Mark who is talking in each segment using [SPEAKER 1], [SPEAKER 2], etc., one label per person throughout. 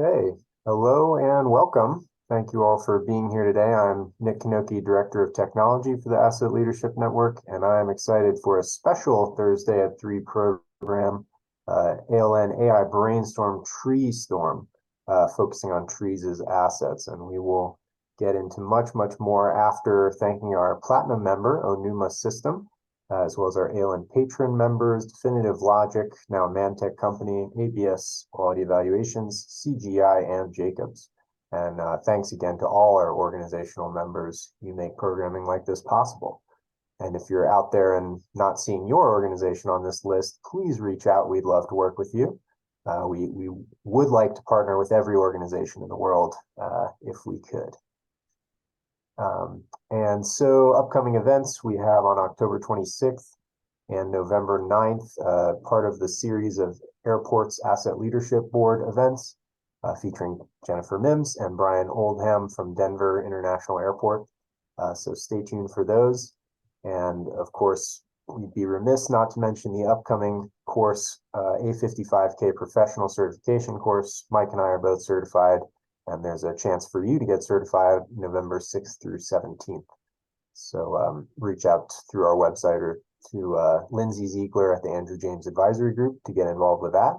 [SPEAKER 1] Okay, hello and welcome. Thank you all for being here today. I'm Nick Kanoki, Director of Technology for the Asset Leadership Network, and I'm excited for a special Thursday at 3 program, ALN AiBrainStorm Treestorm, focusing on trees as assets. And we will get into much more after thanking our Platinum member, Onuma System, as well as our ALN Patron members, Definitive Logic, now a Mantech company, ABS Quality Evaluations, CGI, and Jacobs. And thanks again to all our organizational members. You make programming like this possible. And if you're out there and not seeing your organization on this list, please reach out. We'd love to work with you. We would like to partner with every organization in the world if we could. And so upcoming events we have on October 26th and November 9th, part of the series of Airports Asset Leadership Board events featuring Jennifer Mims and Brian Oldham from Denver International Airport. So stay tuned for those. And of course, we'd be remiss not to mention the upcoming course, A55K Professional Certification course. Mike and I are both certified, and there's a chance for you to get certified November 6th through 17th. So reach out through our website or to Lindsay Ziegler at the Andrew James Advisory Group to get involved with that.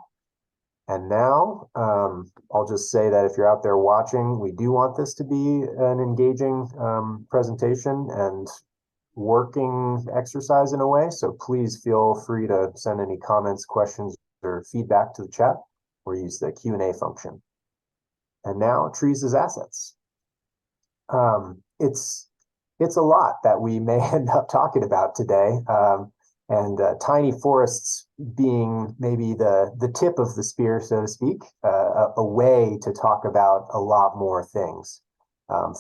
[SPEAKER 1] And now I'll just say that if you're out there watching, we do want this to be an engaging presentation and working exercise in a way. So please feel free to send any comments, questions, or feedback to the chat or use the Q&A function. And now, trees as assets. It's a lot that we may end up talking about today, and tiny forests being maybe the tip of the spear, so to speak, a way to talk about a lot more things.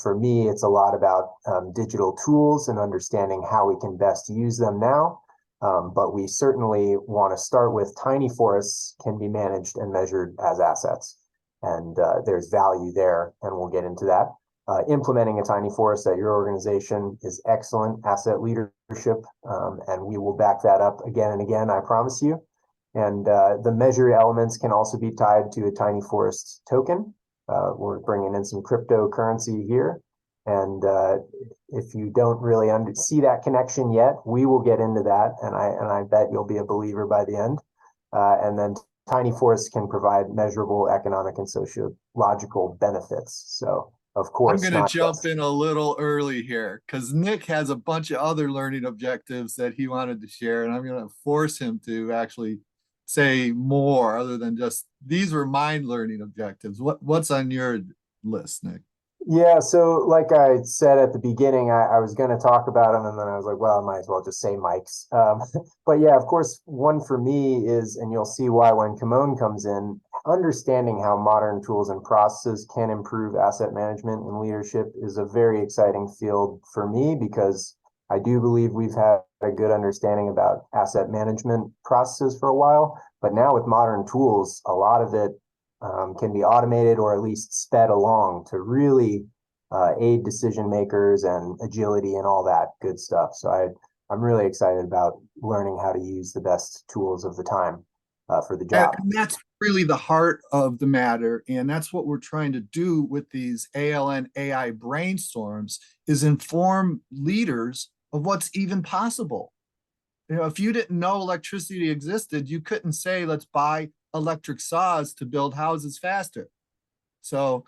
[SPEAKER 1] For me, it's a lot about digital tools and understanding how we can best use them now. But we certainly want to start with tiny forests can be managed and measured as assets. And there's value there, and we'll get into that. Implementing a tiny forest at your organization is excellent asset leadership, and we will back that up again and again, I promise you. And the measured elements can also be tied to a tiny forest token. We're bringing in some cryptocurrency here. And if you don't really see that connection yet, we will get into that, and I bet you'll be a believer by the end. And then tiny forests can provide measurable economic and sociological benefits. So, of course,
[SPEAKER 2] I'm going to jump in a little early here because Nick has a bunch of other learning objectives that he wanted to share, and I'm going to force him to actually say more other than just these were my learning objectives. What's on your list, Nick?
[SPEAKER 1] Yeah, so like I said at the beginning, I was going to talk about them, and then I was like, well, I might as well just say Mike's. But yeah, of course, one for me is, and you'll see why when Kimon comes in, understanding how modern tools and processes can improve asset management and leadership is a very exciting field for me because I do believe we've had a good understanding about asset management processes for a while, but now with modern tools, a lot of it can be automated or at least sped along to really aid decision makers and agility and all that good stuff. So I'm really excited about learning how to use the best tools of the time for the job.
[SPEAKER 2] And that's really the heart of the matter. And that's what we're trying to do with these ALN AI brainstorms is inform leaders of what's even possible. You know, if you didn't know electricity existed, you couldn't say, let's buy electric saws to build houses faster. So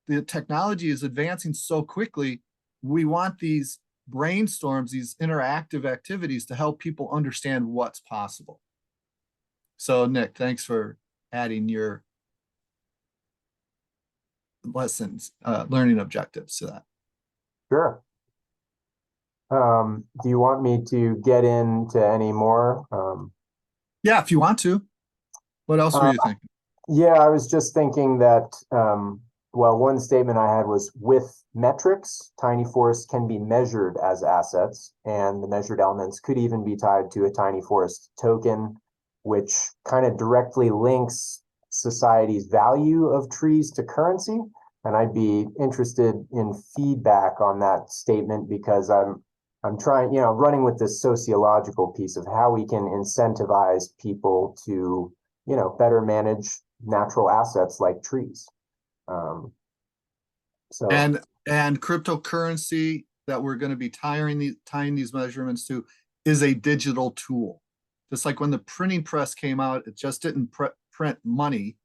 [SPEAKER 2] the technology is advancing so quickly. We want these brainstorms, these interactive activities to help people understand what's possible. So Nick, thanks for adding your lessons, learning objectives to that.
[SPEAKER 1] Sure. Do you want me to get into any more?
[SPEAKER 2] Yeah, if you want to. What else were you thinking?
[SPEAKER 1] Yeah, I was just thinking that, well, one statement I had was with metrics, tiny forests can be measured as assets, and the measured elements could even be tied to a tiny forest token, which kind of directly links society's value of trees to currency. And I'd be interested in feedback on that statement because I'm trying, running with this sociological piece of how we can incentivize people to, better manage natural assets like trees. Um, so
[SPEAKER 2] and cryptocurrency that we're going to be tying these measurements to is a digital tool. Just like when the printing press came out, it just didn't print money,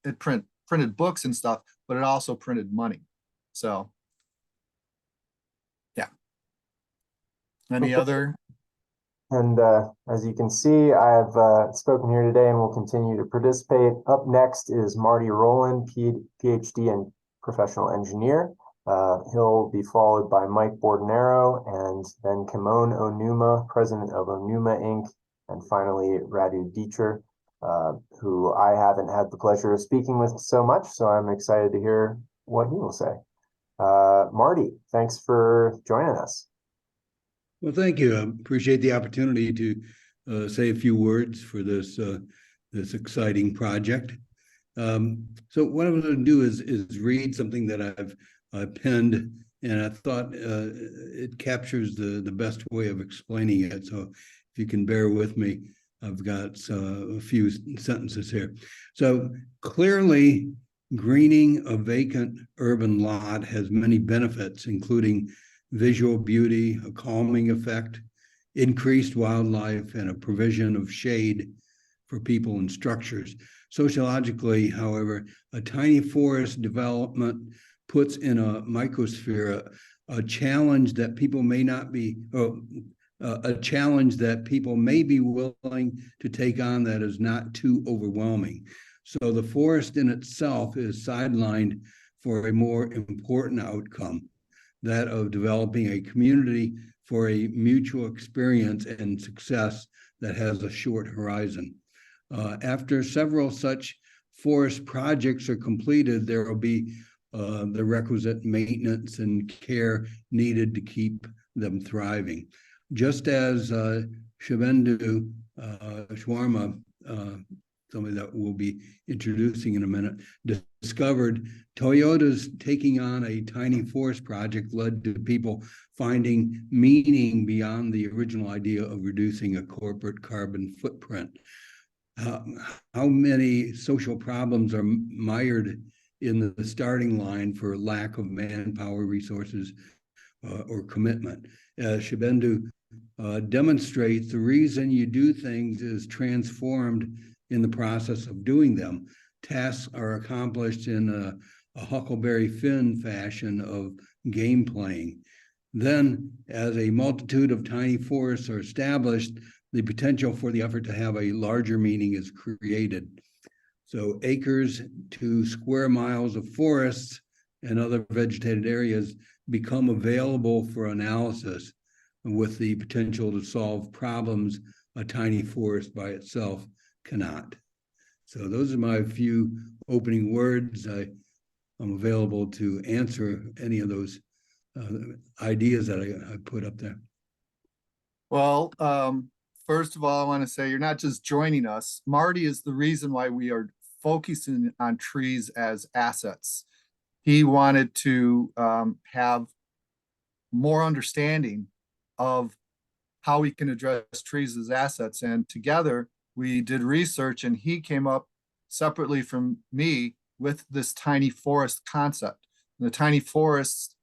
[SPEAKER 2] it printed books and stuff, but it also printed money. So yeah. Any other?
[SPEAKER 1] And as you can see, I have spoken here today and will continue to participate. Up next is Marty Rowland, PhD and professional engineer. He'll be followed by Mike Bordenero and then Kimon Onuma, president of Onuma Inc., and finally Radu Dieter, who I haven't had the pleasure of speaking with so much, so I'm excited to hear what he will say. Marty, thanks for joining us.
[SPEAKER 3] Well, thank you. I appreciate the opportunity to say a few words for this this exciting project. So what I'm going to do is read something that I've penned, and I thought it captures the best way of explaining it. So if you can bear with me, I've got a few sentences here. So clearly, greening a vacant urban lot has many benefits, including visual beauty, a calming effect, increased wildlife, and a provision of shade for people and structures. Sociologically, however, a tiny forest development puts in a microsphere a challenge that people may not be, a challenge that people may be willing to take on that is not too overwhelming. So the forest in itself is sidelined for a more important outcome, that of developing a community for a mutual experience and success that has a short horizon. After several such forest projects are completed, there will be the requisite maintenance and care needed to keep them thriving. Just as Shivendu Sharma, somebody that we'll be introducing in a minute, discovered, Toyota's taking on a tiny forest project led to people finding meaning beyond the original idea of reducing a corporate carbon footprint. How many social problems are mired in the starting line for lack of manpower, resources, or commitment? Shibendu demonstrates the reason you do things is transformed in the process of doing them. Tasks are accomplished in a Huckleberry Finn fashion of game playing. Then, as a multitude of tiny forests are established, the potential for the effort to have a larger meaning is created. So acres to square miles of forests and other vegetated areas become available for analysis with the potential to solve problems a tiny forest by itself cannot. So those are my few opening words. I'm available to answer any of those ideas that I put up there.
[SPEAKER 2] Well, first of all, I want to say you're not just joining us. Marty is the reason why we are focusing on trees as assets. He wanted to have more understanding of how we can address trees as assets. And together we did research, and he came up separately from me with this tiny forest concept. And the tiny forests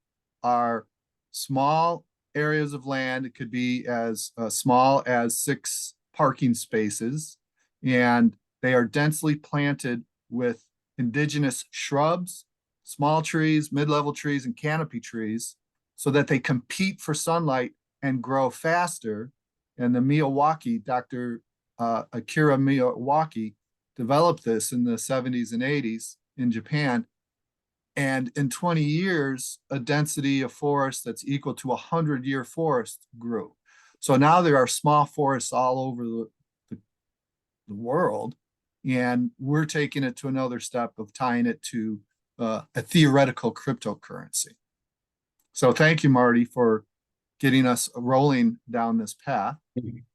[SPEAKER 2] are small areas of land. It could be as small as 6 parking spaces, and they are densely planted with indigenous shrubs, small trees, mid-level trees, and canopy trees, so that they compete for sunlight and grow faster. And the Miyawaki, Dr. Akira Miyawaki, developed this in the 70s and 80s in Japan. And in 20 years, a density of forest that's equal to a 100-year forest grew. So now there are small forests all over the world, and we're taking it to another step of tying it to a theoretical cryptocurrency. So thank you, Marty, for getting us rolling down this path.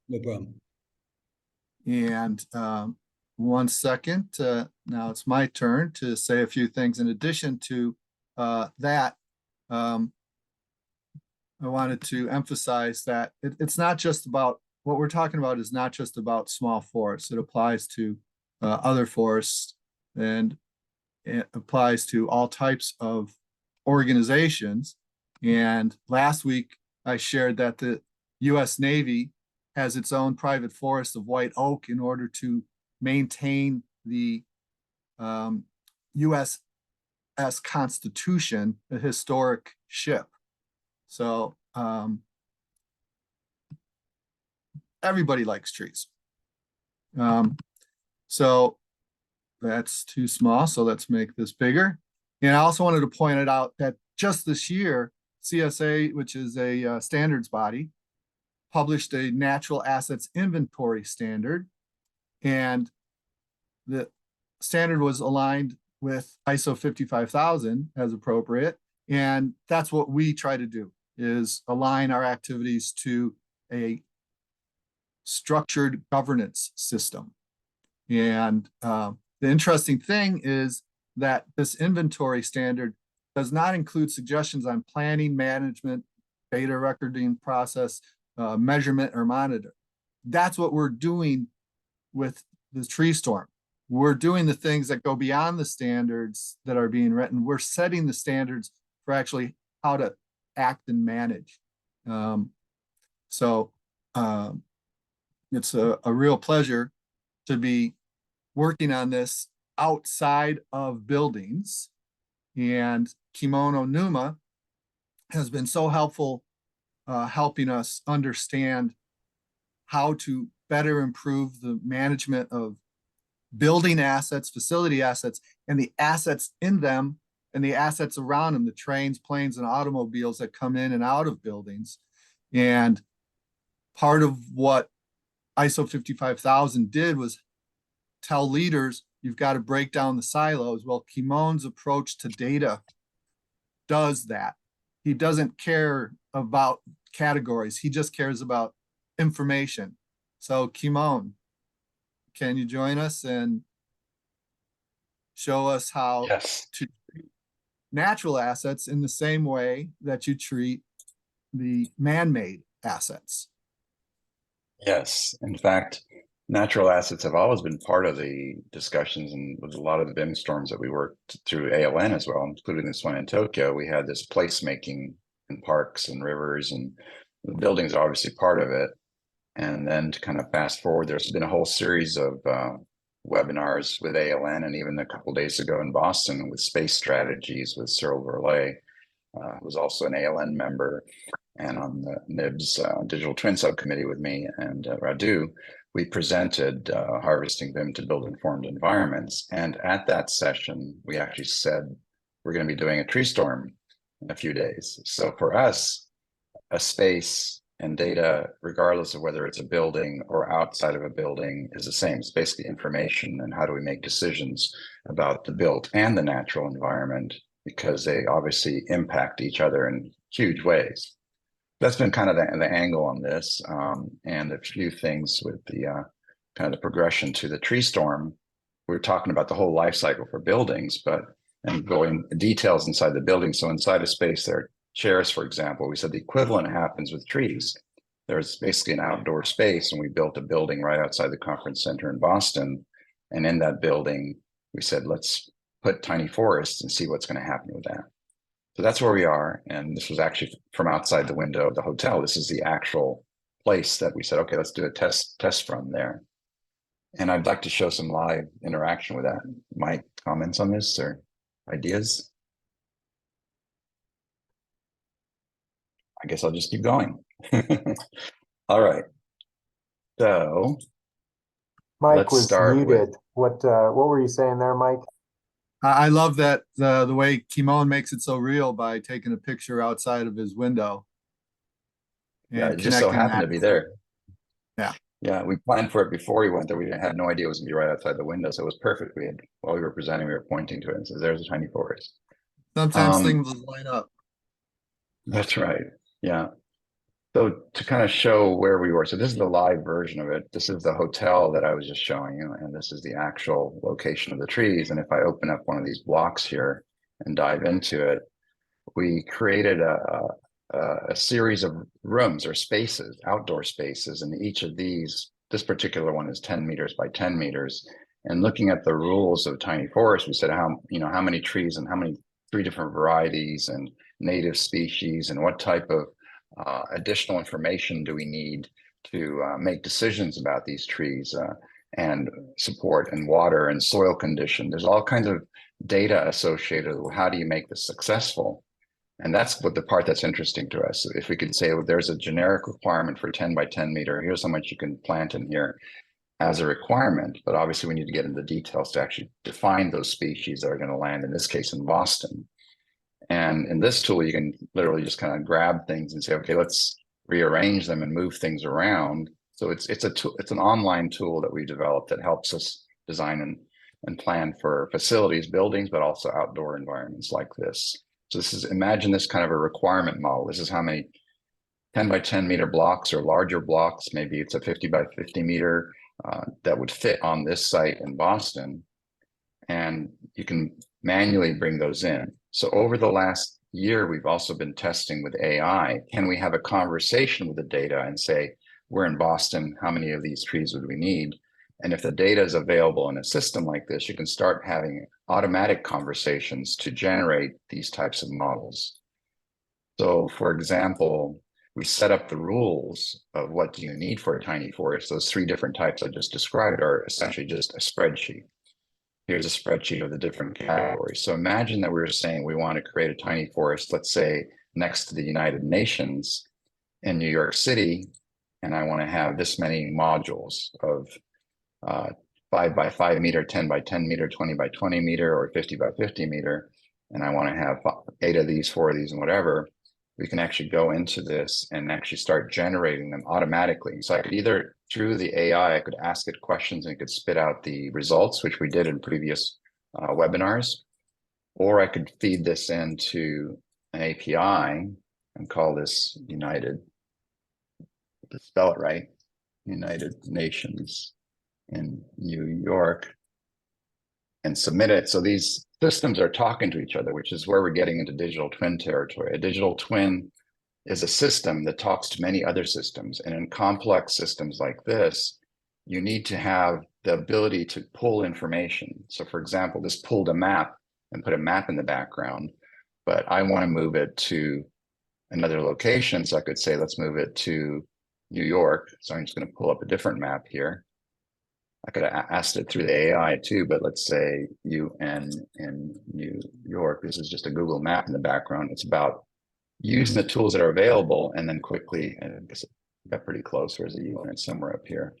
[SPEAKER 3] No problem.
[SPEAKER 2] And 1 second, now it's my turn to say a few things in addition to that. I wanted to emphasize that it's not just about, what we're talking about is not just about small forests. It applies to other forests. And It applies to all types of organizations. And last week, I shared that the U.S. Navy has its own private forest of white oak in order to maintain the USS Constitution, a historic ship. So everybody likes trees. So that's too small, so let's make this bigger. And I also wanted to point it out that just this year, CSA, which is a standards body, published a natural assets inventory standard, and the standard was aligned with ISO 55000 as appropriate. And that's what we try to do, is align our activities to a structured governance system. And the interesting thing is that this inventory standard does not include suggestions on planning, management, data recording process, measurement, or monitor. That's what we're doing with the Treestorm. We're doing the things that go beyond the standards that are being written. We're setting the standards for actually how to act and manage. It's a real pleasure to be working on this outside of buildings. And Kimon Onuma has been so helpful helping us understand how to better improve the management of building assets, facility assets, and the assets in them and the assets around them, the trains, planes, and automobiles that come in and out of buildings. And part of what ISO 55000 did was tell leaders, you've got to break down the silos. Well, Kimon's approach to data does that. He doesn't care about categories. He just cares about information. So Kimon, can you join us and show us how
[SPEAKER 4] Yes.
[SPEAKER 2] to treat natural assets in the same way that you treat the man-made assets?
[SPEAKER 4] Yes. In fact, natural assets have always been part of the discussions, and with a lot of the BIM storms that we worked through ALN as well, including this one in Tokyo. We had this placemaking in parks and rivers, and the buildings are obviously part of it. And then to kind of fast forward, there's been a whole series of webinars with ALN, and even a couple of days ago in Boston with space strategies with Cyril Verlet, who was also an ALN member, and on the NIBS digital twin subcommittee with me and Radu, we presented harvesting BIM to build informed environments. And at that session, we actually said, we're going to be doing a tree storm in a few days. So for us, a space and data, regardless of whether it's a building or outside of a building, is the same. It's basically information, and how do we make decisions about the built and the natural environment, because they obviously impact each other in huge ways. That's been kind of the angle on this, and a few things with the kind of the progression to the tree storm. We're talking about the whole life cycle for buildings, and going details inside the building. So inside a space, there are chairs, for example. We said the equivalent happens with trees. There's basically an outdoor space, and we built a building right outside the conference center in Boston. And in that building, we said, let's put tiny forests and see what's going to happen with that. So that's where we are. And this was actually from outside the window of the hotel. This is the actual place that we said, okay, let's do a test from there. And I'd like to show some live interaction with that. Mike, comments on this or ideas? I guess I'll just keep going. All right. So
[SPEAKER 1] Mike
[SPEAKER 4] let's
[SPEAKER 1] was
[SPEAKER 4] start
[SPEAKER 1] muted.
[SPEAKER 4] with-
[SPEAKER 1] What were you saying there, Mike?
[SPEAKER 2] I love that the way Kimon makes it so real by taking a picture outside of his window.
[SPEAKER 4] Yeah,
[SPEAKER 2] And
[SPEAKER 4] it just so
[SPEAKER 2] connecting
[SPEAKER 4] happened
[SPEAKER 2] that.
[SPEAKER 4] to be there.
[SPEAKER 2] Yeah.
[SPEAKER 4] Yeah, we planned for it before we went there. We had no idea it was gonna be right outside the window. So it was perfect. While we were presenting, we were pointing to it and says, there's a tiny forest.
[SPEAKER 2] Sometimes things line up.
[SPEAKER 4] That's right. Yeah. So to kind of show where we were, so this is the live version of it. This is the hotel that I was just showing you, and this is the actual location of the trees. And if I open up one of these blocks here and dive into it, we created a series of rooms or spaces, outdoor spaces, and each of these, this particular one is 10 meters by 10 meters, And looking at the rules of tiny forest, we said how many trees and how many 3 different varieties and native species and what type of additional information do we need to make decisions about these trees and support and water and soil condition. There's all kinds of data associated with how do you make this successful. And that's what the part that's interesting to us. If we could say, well, there's a generic requirement for 10 by 10 meter, here's how much you can plant in here as a requirement, but obviously we need to get into the details to actually define those species that are going to land, in this case, in Boston. And in this tool, you can literally just kind of grab things and say, okay, let's rearrange them and move things around. So it's an online tool that we developed that helps us design and plan for facilities, buildings, but also outdoor environments like this. So imagine this kind of a requirement model. This is how many 10 by 10 meter blocks or larger blocks, maybe it's a 50 by 50 meter that would fit on this site in Boston. And you can manually bring those in. So over the last year, we've also been testing with AI. Can we have a conversation with the data and say, we're in Boston, how many of these trees would we need? And if the data is available in a system like this, you can start having automatic conversations to generate these types of models. So for example, we set up the rules of what do you need for a tiny forest. Those 3 different types I just described are essentially just a spreadsheet. Here's a spreadsheet of the different categories. So imagine that we were saying we want to create a tiny forest, let's say next to the United Nations in New York City, and I want to have this many modules of 5 by 5 meter, 10 by 10 meter, 20 by 20 meter, or 50 by 50 meter, and I want to have 8 of these, 4 of these, and whatever. We can actually go into this and actually start generating them automatically. So I could either, through the AI, I could ask it questions and it could spit out the results, which we did in previous webinars, or I could feed this into an API and call this United, to spell it right, United Nations in New York, and submit it. So these systems are talking to each other, which is where we're getting into digital twin territory. A digital twin is a system that talks to many other systems. And in complex systems like this, you need to have the ability to pull information. So for example, this pulled a map and put a map in the background, but I want to move it to another location. So I could say, let's move it to New York. So I'm just going to pull up a different map here. I could have asked it through the AI too, but let's say UN in New York. This is just a Google map in the background. It's about using the tools that are available and then quickly, I guess it got pretty close. There's a UN somewhere up here.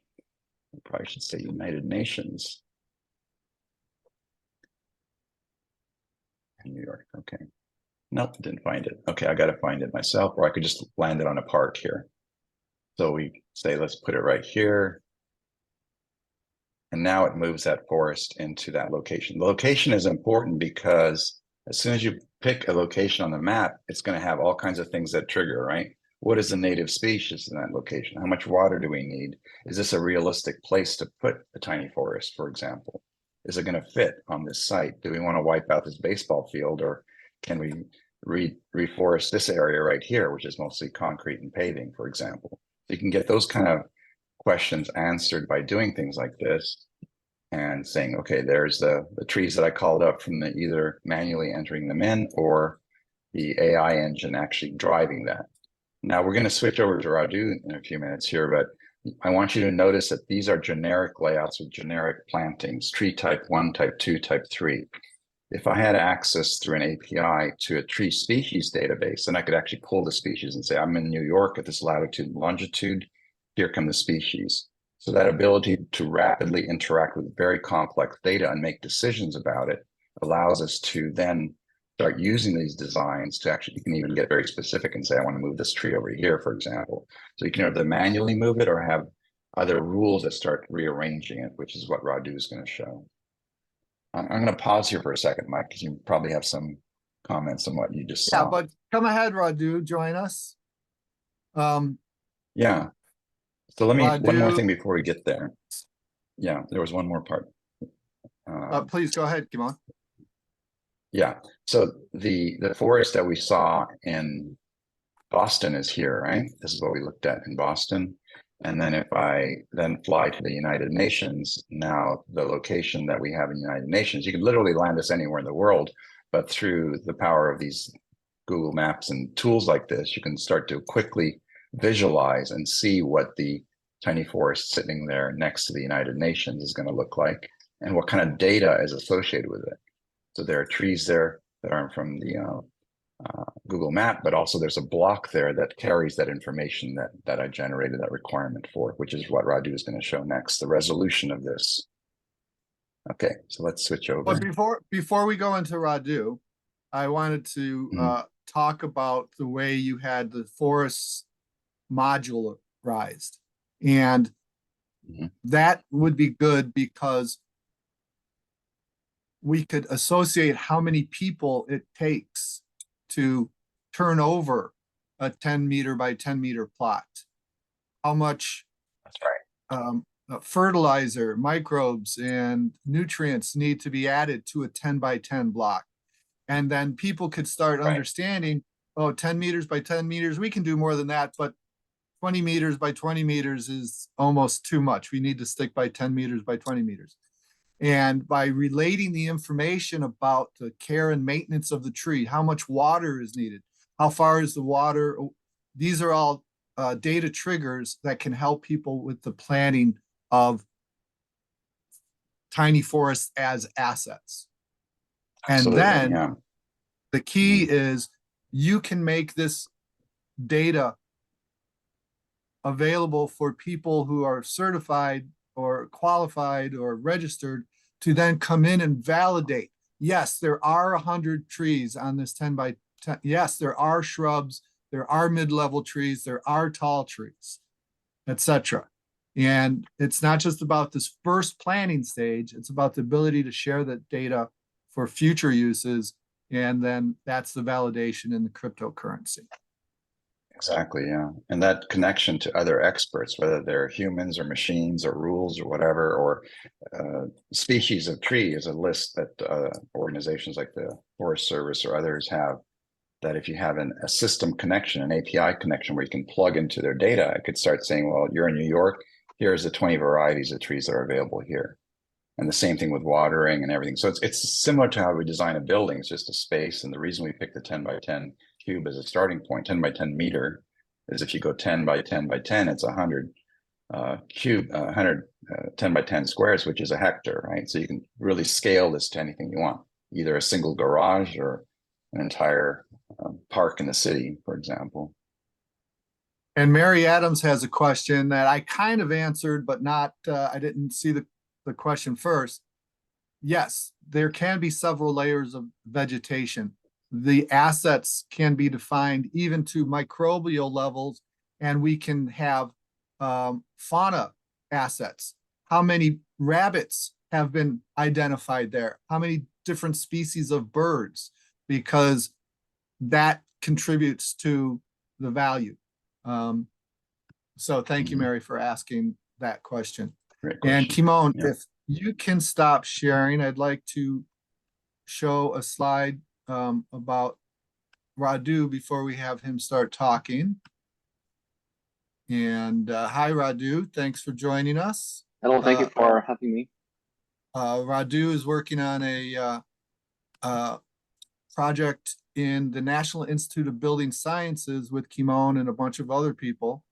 [SPEAKER 4] I probably should say United Nations in New York. Okay. Nope, didn't find it. Okay, I got to find it myself, or I could just land it on a park here. So we say, let's put it right here. And now it moves that forest into that location. The location is important because as soon as you pick a location on the map, it's going to have all kinds of things that trigger, right? What is the native species in that location? How much water do we need? Is this a realistic place to put a tiny forest, for example? Is it going to fit on this site? Do we want to wipe out this baseball field, or can we reforest this area right here, which is mostly concrete and paving, for example? So you can get those kind of questions answered by doing things like this and saying, okay, there's the trees that I called up from the either manually entering them in or the AI engine actually driving that. Now we're going to switch over to Radu in a few minutes here, but I want you to notice that these are generic layouts with generic plantings, tree type 1, type 2, type 3. If I had access through an API to a tree species database, then I could actually pull the species and say, I'm in New York at this latitude and longitude. Here come the species. So that ability to rapidly interact with very complex data and make decisions about it allows us to then start using these designs to actually, you can even get very specific and say, I want to move this tree over here, for example. So you can either manually move it or have other rules that start rearranging it, which is what Radu is going to show. I'm going to pause here for a second, Mike, because you probably have some comments on what you just saw.
[SPEAKER 2] Yeah, but come ahead, Radu, join us.
[SPEAKER 4] Yeah. So let me,
[SPEAKER 2] Radu,
[SPEAKER 4] one more thing before we get there. Yeah, there was one more part.
[SPEAKER 2] Please go ahead, Kimon.
[SPEAKER 4] Yeah, so the forest that we saw in Boston is here, right? This is what we looked at in Boston. And then if I then fly to the United Nations, now the location that we have in the United Nations, you can literally land us anywhere in the world, but through the power of these Google Maps and tools like this, you can start to quickly visualize and see what the tiny forest sitting there next to the United Nations is going to look like and what kind of data is associated with it. So there are trees there that aren't from the Google Map, but also there's a block there that carries that information that I generated that requirement for, which is what Radu is going to show next, the resolution of this. Okay, so let's switch over.
[SPEAKER 2] But before we go into Radu, I wanted to talk about the way you had the forests modularized. And that would be good because we could associate how many people it takes to turn over a 10 meter by 10 meter plot. How much
[SPEAKER 4] That's right.
[SPEAKER 2] Fertilizer, microbes, and nutrients need to be added to a 10 by 10 block. And then people could start understanding, oh, 10 meters by 10 meters, we can do more than that, but 20 meters by 20 meters is almost too much. We need to stick by 10 meters by 20 meters. And by relating the information about the care and maintenance of the tree, how much water is needed, how far is the water, these are all data triggers that can help people with the planning of tiny forests as assets.
[SPEAKER 4] Absolutely,
[SPEAKER 2] and then the key is you can make this data available for people who are certified or qualified or registered to then come in and validate. Yes, there are 100 trees on this 10 by 10. Yes, there are shrubs, there are mid-level trees, there are tall trees, etc. And it's not just about this first planning stage, it's about the ability to share that data for future uses. And then that's the validation in the cryptocurrency.
[SPEAKER 4] Exactly, yeah. And that connection to other experts, whether they're humans or machines or rules or whatever, or species of tree is a list that organizations like the Forest Service or others have, that if you have a system connection, an API connection where you can plug into their data, I could start saying, well, you're in New York, here's the 20 varieties of trees that are available here. And the same thing with watering and everything. So it's similar to how we design a building. It's just a space. And the reason we picked the 10 by 10 cube as a starting point, 10 by 10 meter, is if you go 10 by 10 by 10, it's 100 10 by 10 squares, which is a hectare, right? So you can really scale this to anything you want, either a single garage or an entire park in the city, for example.
[SPEAKER 2] And Mary Adams has a question that I kind of answered, but not, I didn't see the question first. Yes, there can be several layers of vegetation. The assets can be defined even to microbial levels, and we can have fauna assets. How many rabbits have been identified there? How many different species of birds? Because that contributes to the value. So thank you, Mary, for asking that question. And Kimon, if you can stop sharing, I'd like to show a slide about Radu before we have him start talking. And hi, Radu. Thanks for joining us.
[SPEAKER 5] Hello, thank you for having me.
[SPEAKER 2] Radu is working on a project in the National Institute of Building Sciences with Kimon and a bunch of other people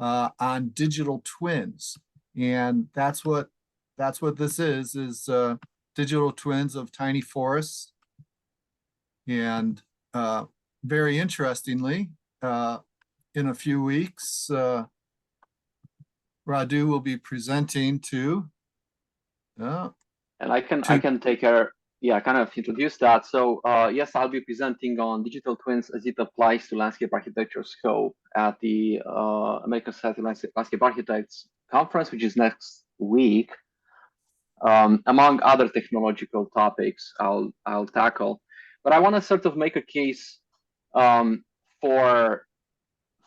[SPEAKER 2] on digital twins. And that's what this is digital twins of tiny forests. And very interestingly, in a few weeks, Radu will be presenting to.
[SPEAKER 5] And I can take care. Yeah, kind of introduce that. So yes, I'll be presenting on digital twins as it applies to landscape architecture scope at the American Society of Landscape Architects conference, which is next week. Among other technological topics I'll tackle, but I want to sort of make a case for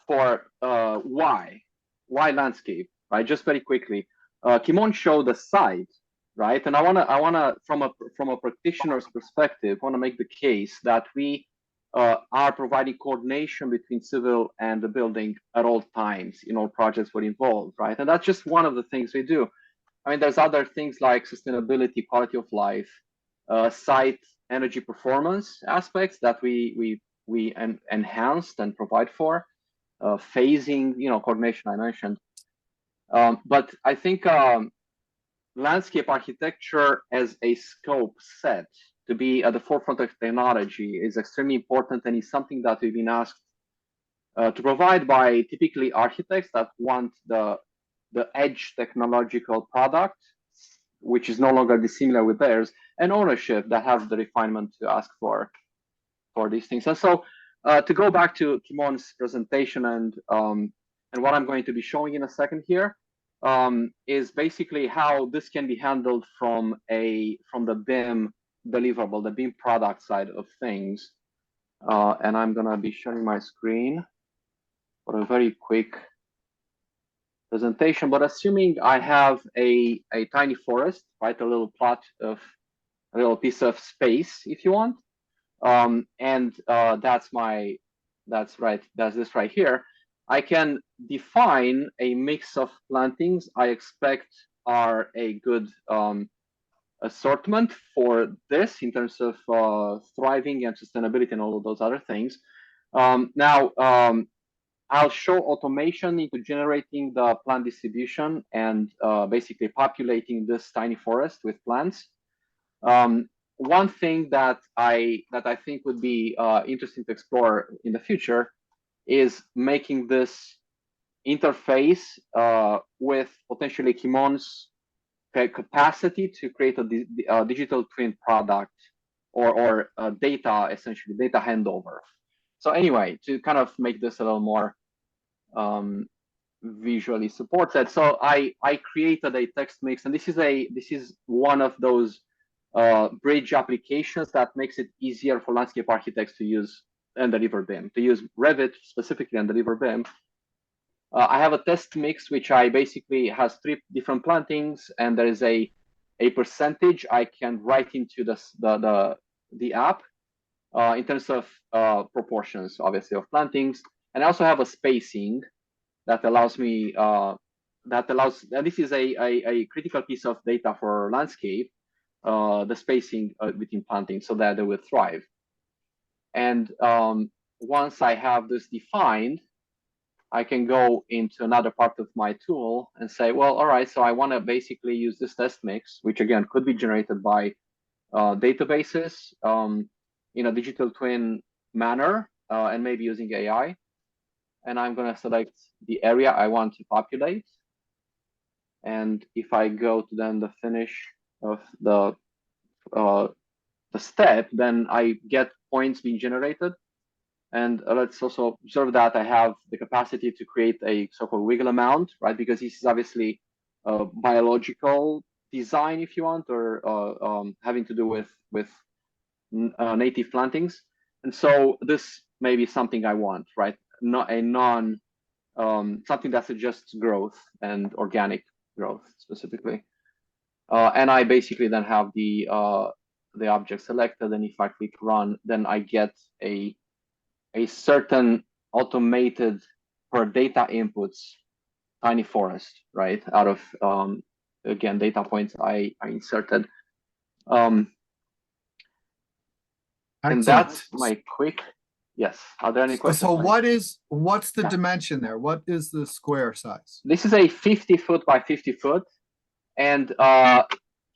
[SPEAKER 5] why landscape, right? Just very quickly, Kimon showed the site, right? And I wanna from a practitioner's perspective, want to make the case that we are providing coordination between civil and the building at all times in all projects we're involved, right? And that's just one of the things we do. I mean, there's other things like sustainability, quality of life, site energy performance aspects that we enhanced and provide for, phasing, coordination I mentioned. But I think landscape architecture as a scope set to be at the forefront of technology is extremely important, and is something that we've been asked to provide by typically architects that want the edge technological product, which is no longer dissimilar with theirs, and ownership that has the refinement to ask for these things. And so to go back to Kimon's presentation and what I'm going to be showing in a second here, is basically how this can be handled from the BIM deliverable, the BIM product side of things. And I'm gonna be sharing my screen for a very quick presentation, but assuming I have a tiny forest, right, a little piece of space, if you want, and that's this right here. I can define a mix of plantings I expect are a good assortment for this in terms of thriving and sustainability and all of those other things. Now, I'll show automation into generating the plant distribution and basically populating this tiny forest with plants. One thing that I think would be interesting to explore in the future is making this interface with potentially Kimon's capacity to create a digital twin product or data, essentially data handover. So anyway, to kind of make this a little more visually supported, so I created a text mix, and this is one of those bridge applications that makes it easier for landscape architects to use and deliver BIM, to use Revit specifically and deliver BIM. I have a test mix which I basically has 3 different plantings, and there is a percentage I can write into the app in terms of proportions, obviously, of plantings. And I also have a spacing that allows me and this is a critical piece of data for landscape, the spacing between plantings so that they will thrive. And once I have this defined, I can go into another part of my tool and say, well, all right, so I want to basically use this test mix, which again could be generated by databases in a digital twin manner, and maybe using AI. And I'm going to select the area I want to populate. And if I go to then the finish of the step, then I get points being generated. And let's also observe that I have the capacity to create a so-called wiggle amount, right? Because this is obviously a biological design, if you want, or having to do with native plantings. And so this may be something I want, right? Not a something that suggests growth and organic growth specifically. And I basically then have the object selected, and if I click run, then I get a certain automated per data inputs tiny forest, right? Out of again data points I inserted. And that's my quick. Yes. Are there any questions?
[SPEAKER 2] So what's the dimension there? What is the square size?
[SPEAKER 5] This is a 50 foot by 50 foot, and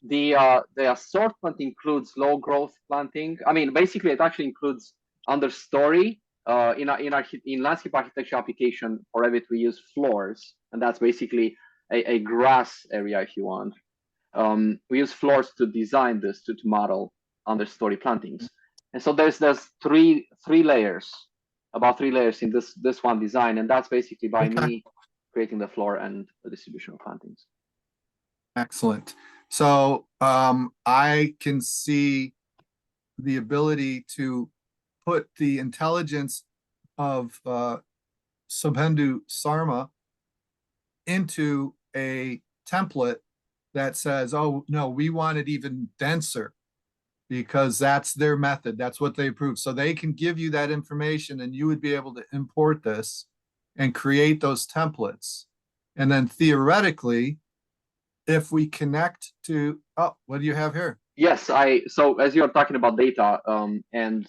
[SPEAKER 5] the assortment includes low growth planting. I mean, basically, it actually includes understory. In landscape architecture application for Revit, we use floors, and that's basically a grass area, if you want. We use floors to design this to model understory plantings. And so there's three layers, about 3 layers in this one design, and that's basically by me creating the floor and the distribution of plantings.
[SPEAKER 2] Excellent. So I can see the ability to put the intelligence of Subhendu Sarma into a template that says, oh, no, we want it even denser because that's their method. That's what they approve. So they can give you that information and you would be able to import this and create those templates. And then theoretically, if we connect to, oh, what do you have here?
[SPEAKER 5] Yes, so as you're talking about data and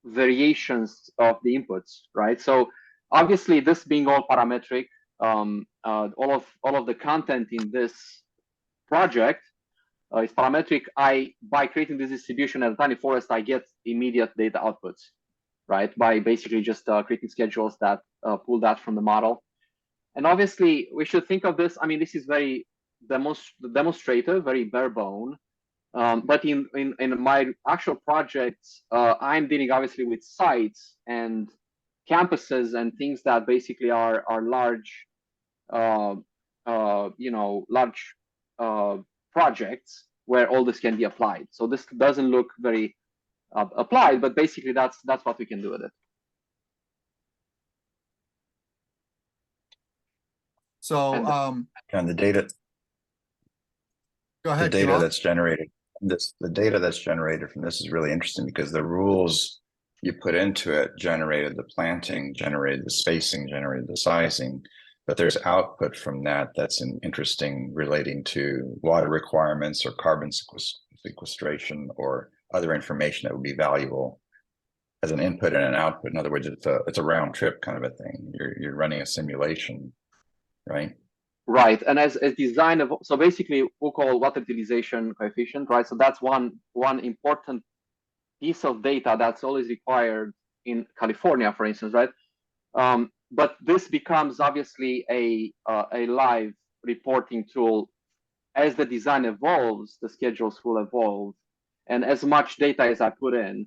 [SPEAKER 5] variations of the inputs, right? So obviously this being all parametric, all of the content in this project is parametric. By creating this distribution at a tiny forest, I get immediate data outputs, right? By basically just creating schedules that pull that from the model. And obviously we should think of this, I mean, this is very demonstrative, very bare bone. But in my actual projects, I'm dealing obviously with sites and campuses and things that basically are large, large projects where all this can be applied. So this doesn't look very applied, but basically that's what we can do with it.
[SPEAKER 2] So,
[SPEAKER 4] And the data,
[SPEAKER 2] go ahead.
[SPEAKER 4] the data
[SPEAKER 2] Kimon.
[SPEAKER 4] that's generated, the data that's generated from this is really interesting because the rules you put into it generated the planting, generated the spacing, generated the sizing, but there's output from that that's interesting relating to water requirements or carbon sequestration or other information that would be valuable as an input and an output. In other words, it's a round trip kind of a thing. You're running a simulation, right?
[SPEAKER 5] Right, and as design of, so basically we call water utilization coefficient, right? So that's one important piece of data that's always required in California, for instance, right? But this becomes obviously a live reporting tool. As the design evolves, the schedules will evolve, and as much data as I put in,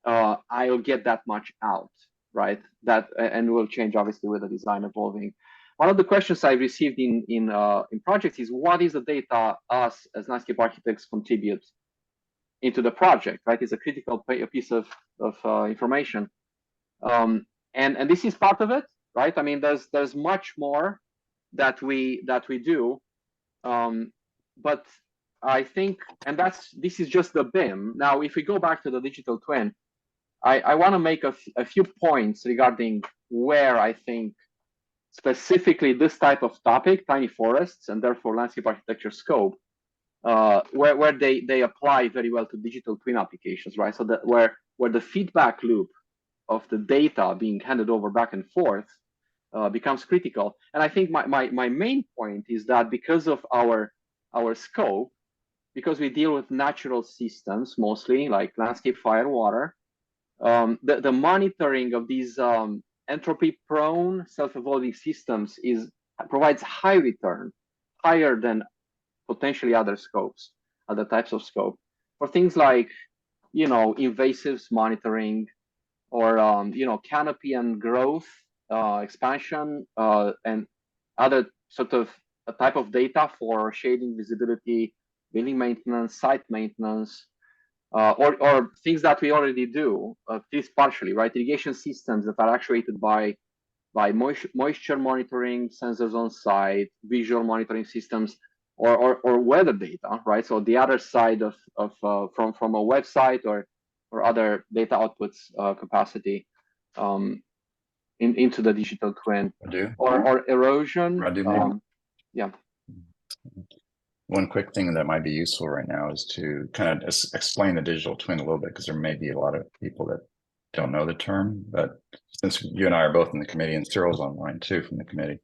[SPEAKER 5] I'll get that much out, right? That and will change obviously with the design evolving. One of the questions I received in projects is, what is the data us as landscape architects contribute into the project, right? It's a critical piece of information, and this is part of it, right? I mean, there's much more that we do, but I think, and this is just the BIM. Now, if we go back to the digital twin, I want to make a few points regarding where I think specifically this type of topic, tiny forests, and therefore landscape architecture scope, where they apply very well to digital twin applications, right? So that where the feedback loop of the data being handed over back and forth becomes critical. And I think my main point is that because of our scope, because we deal with natural systems mostly, like landscape, fire, water, the monitoring of these entropy-prone, self-evolving systems provides high return, higher than potentially other scopes, other types of scope, for things like, invasives monitoring, or canopy and growth expansion, and other sort of a type of data for shading, visibility, building maintenance, site maintenance. Or things that we already do, at least partially, right? Irrigation systems that are actuated by moisture monitoring, sensors on site, visual monitoring systems, or weather data, right? So the other side of from a website or other data outputs capacity into the digital twin, or erosion. Yeah.
[SPEAKER 4] One quick thing that might be useful right now is to kind of explain the digital twin a little bit, because there may be a lot of people that don't know the term. But since you and I are both in the committee, and Cyril's online too from the committee,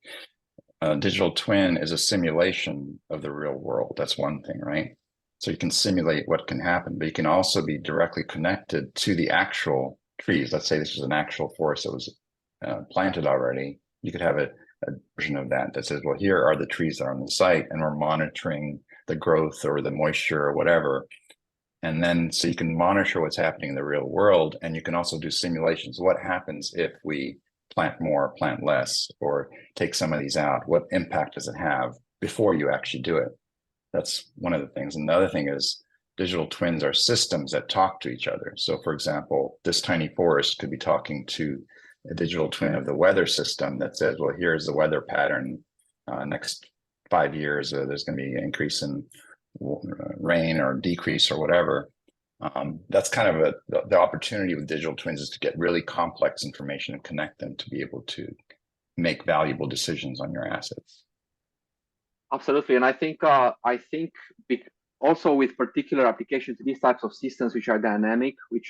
[SPEAKER 4] digital twin is a simulation of the real world. That's one thing, right? So you can simulate what can happen, but you can also be directly connected to the actual trees. Let's say this is an actual forest that was planted already. You could have a version of that says, well, here are the trees that are on the site, and we're monitoring the growth or the moisture or whatever. And then so you can monitor what's happening in the real world, and you can also do simulations. What happens if we plant more, plant less, or take some of these out? What impact does it have before you actually do it? That's one of the things. And the other thing is digital twins are systems that talk to each other. So for example, this tiny forest could be talking to a digital twin of the weather system that says, well, here's the weather pattern. Next 5 years, there's going to be an increase in rain or decrease or whatever. That's kind of the opportunity with digital twins is to get really complex information and connect them to be able to make valuable decisions on your assets.
[SPEAKER 5] Absolutely, and I think also with particular applications to these types of systems which are dynamic, which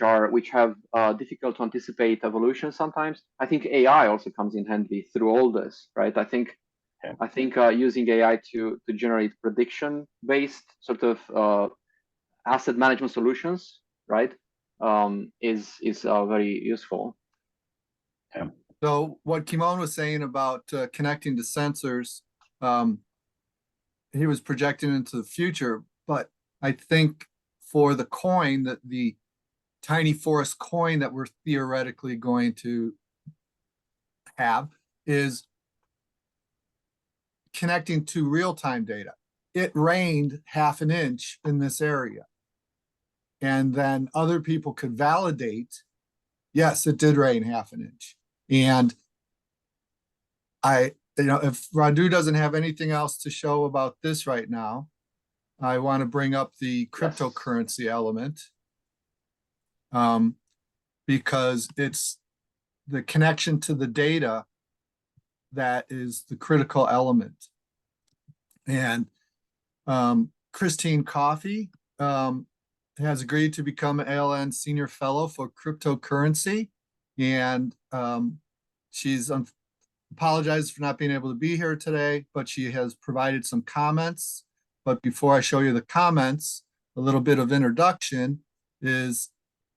[SPEAKER 5] have difficult to anticipate evolution sometimes. I think AI also comes in handy through all this, right? I think using AI to generate prediction-based sort of asset management solutions, right, is very useful.
[SPEAKER 4] Yeah.
[SPEAKER 2] So what Kimon was saying about connecting to sensors, he was projecting into the future, but I think for the coin, that the tiny forest coin that we're theoretically going to have is connecting to real-time data. It rained 1/2 inch in this area. And then other people could validate, yes, it did rain 1/2 inch. And if Radu doesn't have anything else to show about this right now, I want to bring up the cryptocurrency element, because it's the connection to the data that is the critical element. And Christine Coffey has agreed to become an ALN Senior Fellow for Cryptocurrency, and she's apologized for not being able to be here today, but she has provided some comments. But before I show you the comments, a little bit of introduction is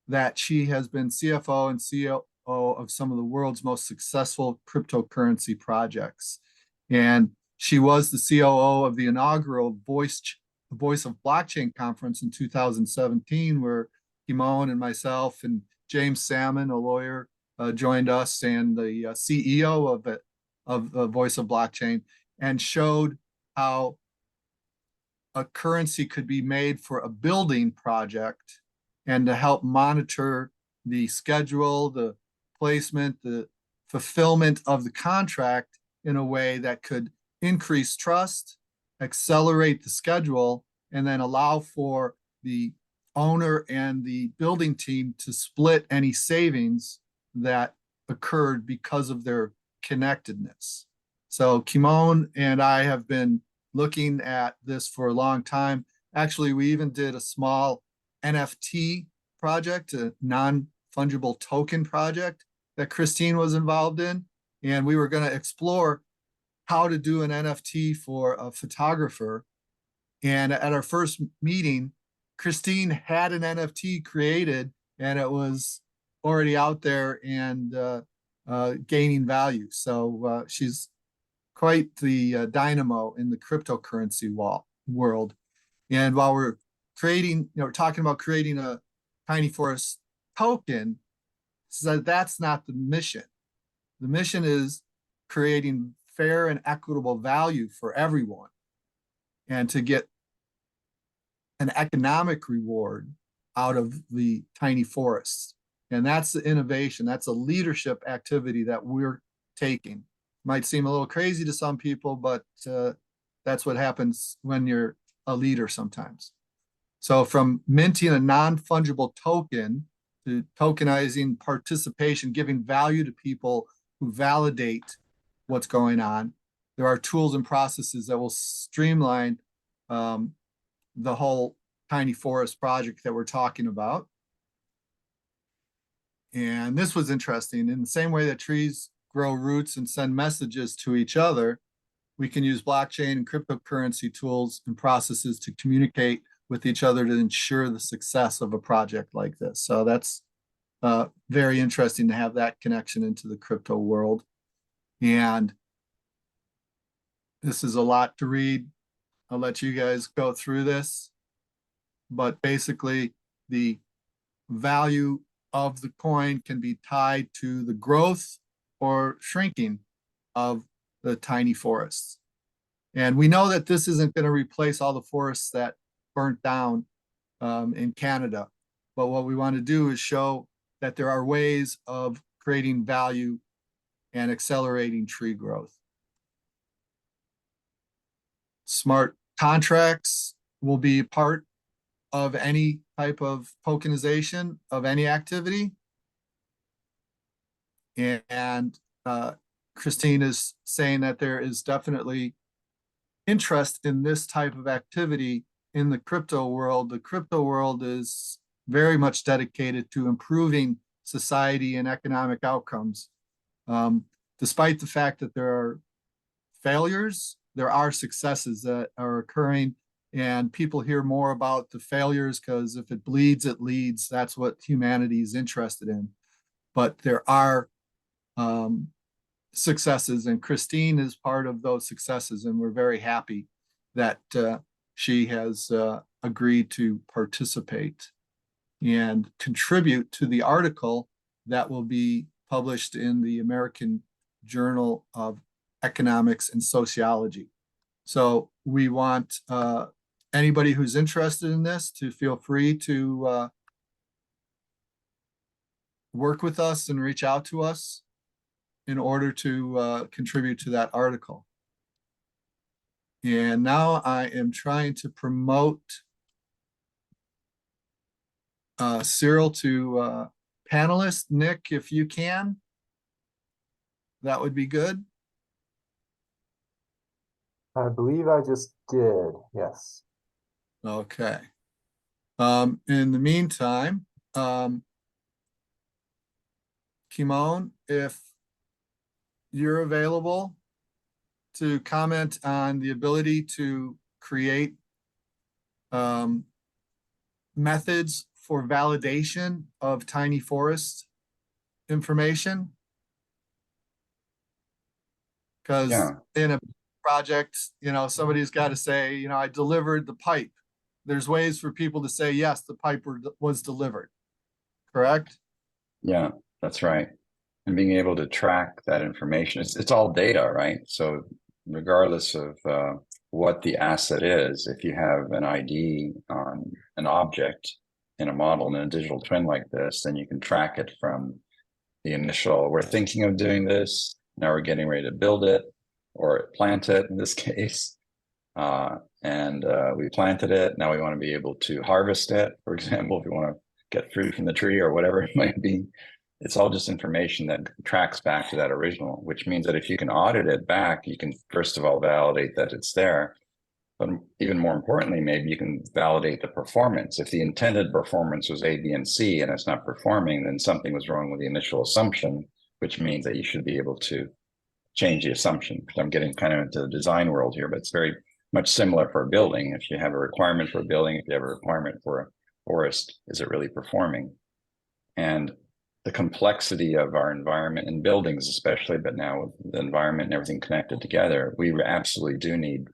[SPEAKER 2] that she has been CFO and COO of some of the world's most successful cryptocurrency projects. And she was the COO of the inaugural Voice of Blockchain conference in 2017, where Kimon and myself and James Salmon, a lawyer, joined us, and the CEO of the Voice of Blockchain, and showed how a currency could be made for a building project and to help monitor the schedule, the placement, the fulfillment of the contract in a way that could increase trust, accelerate the schedule, and then allow for the owner and the building team to split any savings that occurred because of their connectedness. So Kimon and I have been looking at this for a long time. Actually, we even did a small NFT project, a non-fungible token project that Christine was involved in. And we were going to explore how to do an NFT for a photographer. And at our first meeting, Christine had an NFT created, and it was already out there and gaining value. So she's quite the dynamo in the cryptocurrency world. And while we're creating, we're talking about creating a tiny forest token, so that's not the mission. The mission is creating fair and equitable value for everyone, and to get an economic reward out of the tiny forests. And that's the innovation. That's a leadership activity that we're taking. Might seem a little crazy to some people, but that's what happens when you're a leader sometimes. So from minting a non-fungible token to tokenizing participation, giving value to people who validate what's going on, there are tools and processes that will streamline the whole tiny forest project that we're talking about. And this was interesting. In the same way that trees grow roots and send messages to each other, we can use blockchain and cryptocurrency tools and processes to communicate with each other to ensure the success of a project like this. So that's very interesting to have that connection into the crypto world. And this is a lot to read. I'll let you guys go through this. But basically, the value of the coin can be tied to the growth or shrinking of the tiny forests. And we know that this isn't going to replace all the forests that burnt down in Canada. But what we want to do is show that there are ways of creating value and accelerating tree growth. Smart contracts will be part of any type of tokenization of any activity. And Christine is saying that there is definitely interest in this type of activity in the crypto world. The crypto world is very much dedicated to improving society and economic outcomes. Despite the fact that there are failures, there are successes that are occurring, and people hear more about the failures because if it bleeds, it leads. That's what humanity is interested in. But there are successes, and Christine is part of those successes, and we're very happy that she has agreed to participate and contribute to the article that will be published in the American Journal of Economics and Sociology. So we want anybody who's interested in this to feel free to work with us and reach out to us in order to contribute to that article. And now I am trying to promote Cyril to panelist. Nick, if you can, that would be good.
[SPEAKER 1] I believe I just did, yes.
[SPEAKER 2] Okay. In the meantime, Kimon, if you're available to comment on the ability to create methods for validation of tiny forest information. Because in a project, somebody's got to say, I delivered the pipe. There's ways for people to say, yes, the pipe was delivered, correct?
[SPEAKER 4] Yeah, that's right. And being able to track that information, it's all data, right? So regardless of what the asset is, if you have an ID on an object in a model in a digital twin like this, then you can track it from the initial, we're thinking of doing this, now we're getting ready to build it or plant it in this case. We planted it, now we want to be able to harvest it, for example, if you want to get fruit from the tree or whatever it might be. It's all just information that tracks back to that original, which means that if you can audit it back, you can first of all validate that it's there. But even more importantly, maybe you can validate the performance. If the intended performance was A, B, and C, and it's not performing, then something was wrong with the initial assumption, which means that you should be able to change the assumption. I'm getting kind of into the design world here, but it's very much similar for a building. If you have a requirement for a building, if you have a requirement for a forest, is it really performing? And the complexity of our environment and buildings, especially, but now with the environment and everything connected together, we absolutely do need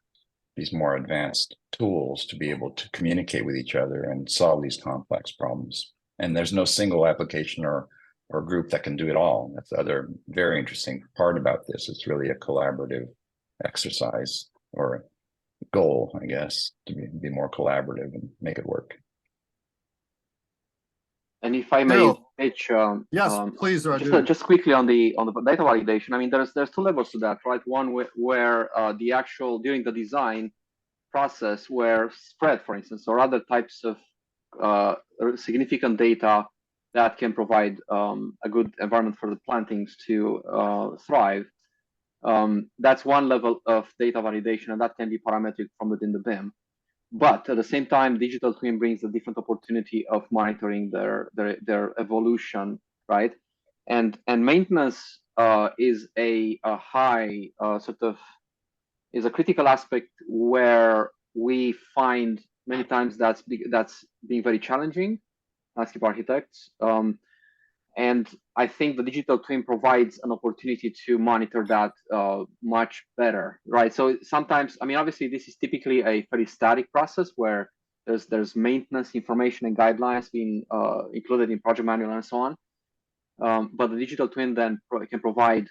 [SPEAKER 4] these more advanced tools to be able to communicate with each other and solve these complex problems. And there's no single application or group that can do it all. That's the other very interesting part about this. It's really a collaborative exercise or goal, I guess, to be more collaborative and make it work.
[SPEAKER 5] And if I may pitch,
[SPEAKER 2] yes, please, Radu.
[SPEAKER 5] Just quickly on the data validation. I mean, there's two levels to that, right? One where the actual during the design process, where spread, for instance, or other types of significant data that can provide a good environment for the plantings to thrive. That's one level of data validation, and that can be parametric from within the BIM. But at the same time, digital twin brings a different opportunity of monitoring their evolution, right? And maintenance is a high is a critical aspect where we find many times that's being very challenging, landscape architects. And I think the digital twin provides an opportunity to monitor that much better, right? So sometimes, I mean, obviously this is typically a very static process where there's maintenance information and guidelines being included in project manual and so on. But the digital twin then can provide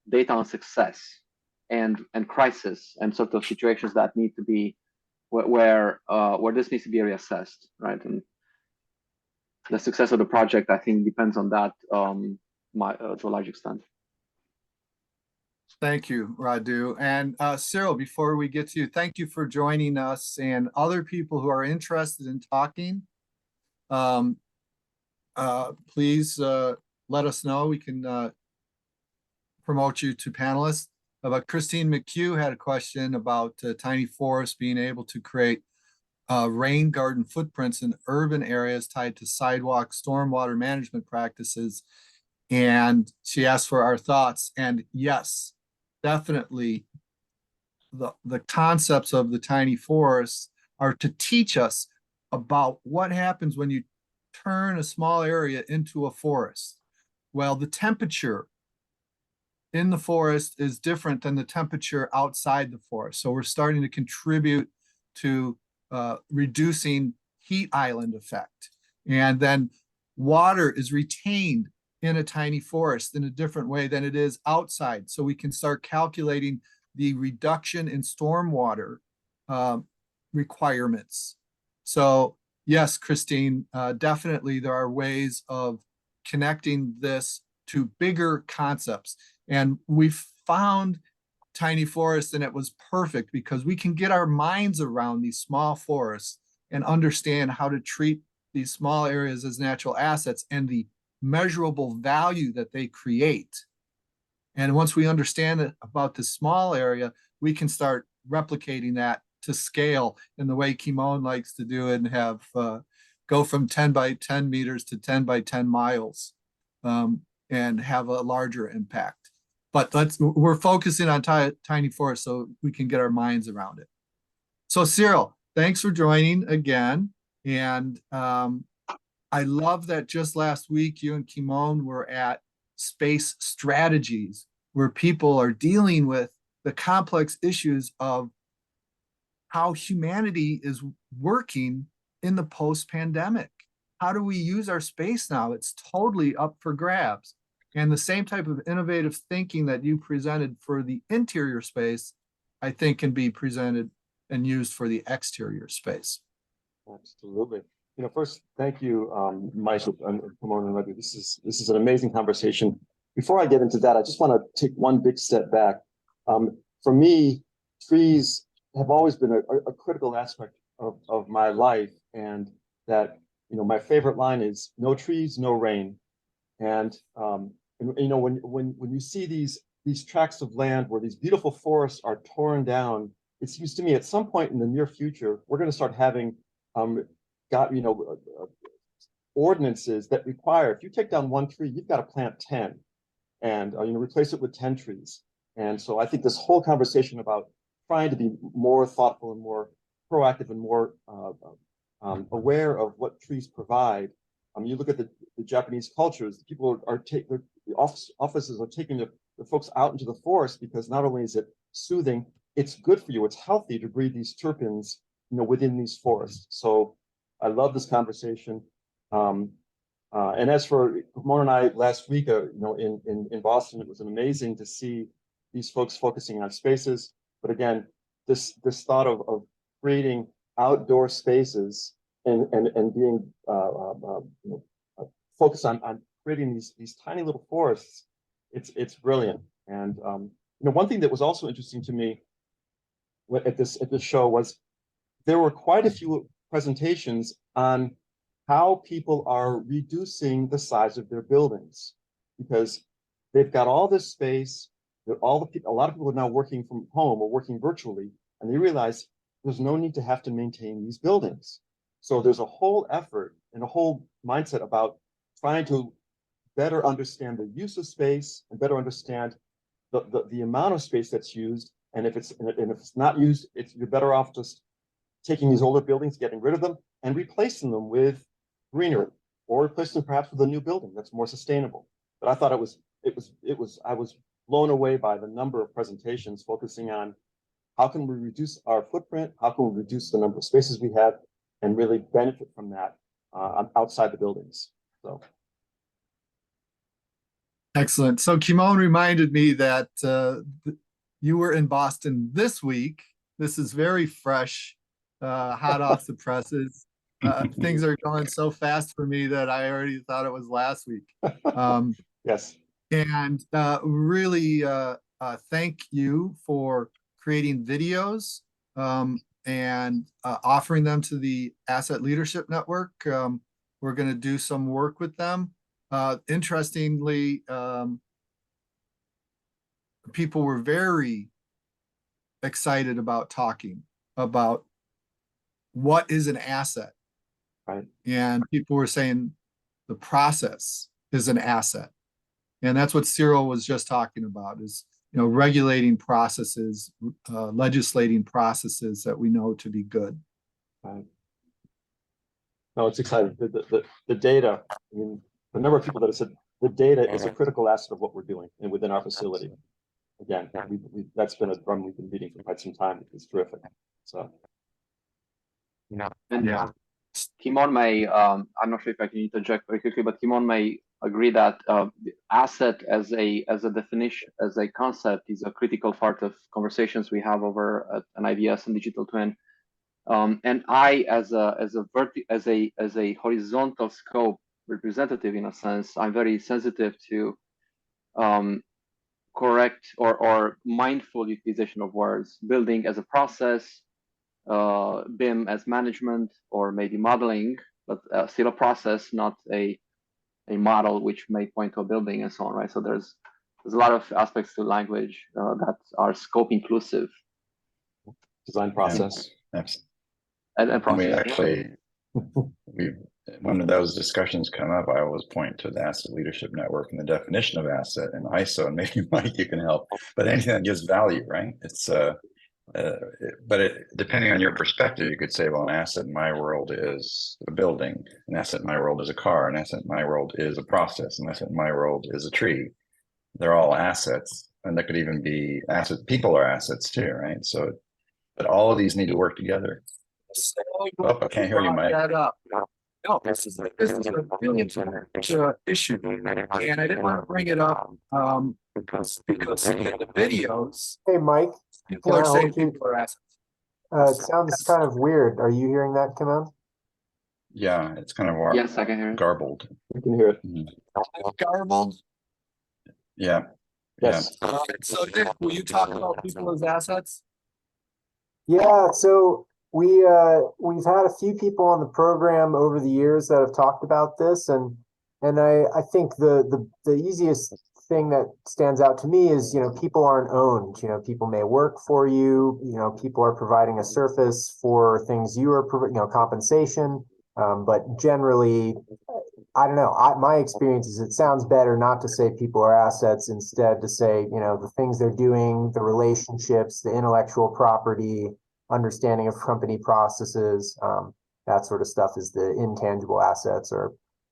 [SPEAKER 5] data on success and crisis and sort of situations that need to be where this needs to be reassessed, right? And the success of the project, I think, depends on that to a large extent.
[SPEAKER 2] Thank you, Radu. And Cyril, before we get to you, thank you for joining us, and other people who are interested in talking please let us know. We can promote you to panelists. But Christine McHugh had a question about tiny forests being able to create rain garden footprints in urban areas tied to sidewalk stormwater management practices. And she asked for our thoughts. And yes, definitely the concepts of the tiny forests are to teach us about what happens when you turn a small area into a forest. Well, the temperature in the forest is different than the temperature outside the forest. So we're starting to contribute to reducing heat island effect. And then water is retained in a tiny forest in a different way than it is outside. So we can start calculating the reduction in stormwater requirements. So yes, Christine, definitely there are ways of connecting this to bigger concepts. And we found tiny forests, and it was perfect because we can get our minds around these small forests and understand how to treat these small areas as natural assets and the measurable value that they create. And once we understand about this small area, we can start replicating that to scale in the way Kimon likes to do it and have go from 10 by 10 meters to 10 by 10 miles and have a larger impact. But we're focusing on tiny forests so we can get our minds around it. So Cyril, thanks for joining again. And I love that just last week, you and Kimon were at Space Strategies, where people are dealing with the complex issues of how humanity is working in the post-pandemic. How do we use our space now? It's totally up for grabs. And the same type of innovative thinking that you presented for the interior space, I think can be presented and used for the exterior space.
[SPEAKER 6] Absolutely. You know, first, thank you, Mike and Kimon and Reggie. This is an amazing conversation. Before I get into that, I just want to take one big step back. For me, trees have always been a critical aspect of my life, and that, you know, my favorite line is "No trees, no rain." And you know, when you see these tracts of land where these beautiful forests are torn down, it seems to me at some point in the near future we're going to start having ordinances that require, if you take down one tree, you've got to plant 10, and you know, replace it with 10 trees. And so I think this whole conversation about trying to be more thoughtful and more proactive and more aware of what trees provide. You look at the Japanese cultures, the people the offices are taking the folks out into the forest because not only is it soothing, it's good for you, it's healthy to breathe these terpenes, you know, within these forests. So I love this conversation. And as for Kimon and I last week, you know, in Boston, it was amazing to see these folks focusing on spaces. But again, this thought of creating outdoor spaces and being focused on creating these tiny little forests, it's brilliant. And you know, one thing that was also interesting to me at this show was there were quite a few presentations on how people are reducing the size of their buildings, because they've got all this space. A lot of people are now working from home or working virtually, and they realize there's no need to have to maintain these buildings. So there's a whole effort and a whole mindset about trying to better understand the use of space and better understand the amount of space that's used. And if it's not used, you're better off just taking these older buildings, getting rid of them, and replacing them with greenery, or replacing them perhaps with a new building that's more sustainable. But I thought I was blown away by the number of presentations focusing on how can we reduce our footprint, how can we reduce the number of spaces we have, and really benefit from that outside the buildings. So.
[SPEAKER 2] Excellent. So Kimon reminded me that you were in Boston this week. This is very fresh, hot off the presses. Things are going so fast for me that I already thought it was last week.
[SPEAKER 6] Yes.
[SPEAKER 2] And really thank you for creating videos and offering them to the Asset Leadership Network. We're going to do some work with them. Interestingly, people were very excited about talking about what is an asset.
[SPEAKER 6] Right.
[SPEAKER 2] And people were saying the process is an asset. And that's what Cyril was just talking about, is, you know, regulating processes, legislating processes that we know to be good.
[SPEAKER 6] Right. No, it's exciting. The data, I mean, the number of people that have said the data is a critical asset of what we're doing and within our facility. Again, that's been a drum we've been beating for quite some time. It's terrific. So,
[SPEAKER 5] and Kimon may, I'm not sure if I can interject very quickly, but Kimon may agree that asset as a definition, as a concept, is a critical part of conversations we have over at an IBS and digital twin. And I, as a horizontal scope representative, in a sense, I'm very sensitive to correct or mindful utilization of words. Building as a process, BIM as management, or maybe modeling, but still a process, not a model which may point to a building and so on, right? So there's a lot of aspects to language that are scope inclusive.
[SPEAKER 6] design process.
[SPEAKER 4] Yes.
[SPEAKER 5] And process.
[SPEAKER 4] We actually, when those discussions come up, I always point to the Asset Leadership Network and the definition of asset and ISO, and maybe Mike, you can help. But anything that gives value, right? It's depending on your perspective, you could say, well, an asset in my world is a building, an asset in my world is a car, an asset in my world is a process, an asset in my world is a tree. They're all assets, and there could even be assets. People are assets too, right? So, but all of these need to work together. Oh, I can't hear you, Mike.
[SPEAKER 7] No, this is a really important issue, and I didn't want to bring it up because in the videos,
[SPEAKER 1] Hey, Mike,
[SPEAKER 7] people are saying
[SPEAKER 1] you?
[SPEAKER 7] people are assets.
[SPEAKER 1] It sounds kind of weird. Are you hearing that, Kimon?
[SPEAKER 4] Yeah, it's kind of
[SPEAKER 5] Yes, I can hear it.
[SPEAKER 4] garbled.
[SPEAKER 6] You can hear it.
[SPEAKER 7] Garbled.
[SPEAKER 4] Yeah.
[SPEAKER 6] Yes.
[SPEAKER 7] So Nick, will you talk about people as assets?
[SPEAKER 1] Yeah, so we've had a few people on the program over the years that have talked about this, and I think the easiest thing that stands out to me is, you know, people aren't owned. You know, people may work for you. You know, people are providing a service for things you are, you know, compensation. But generally, I don't know. My experience is it sounds better not to say people are assets, instead to say, you know, the things they're doing, the relationships, the intellectual property, understanding of company processes, that sort of stuff is the intangible assets,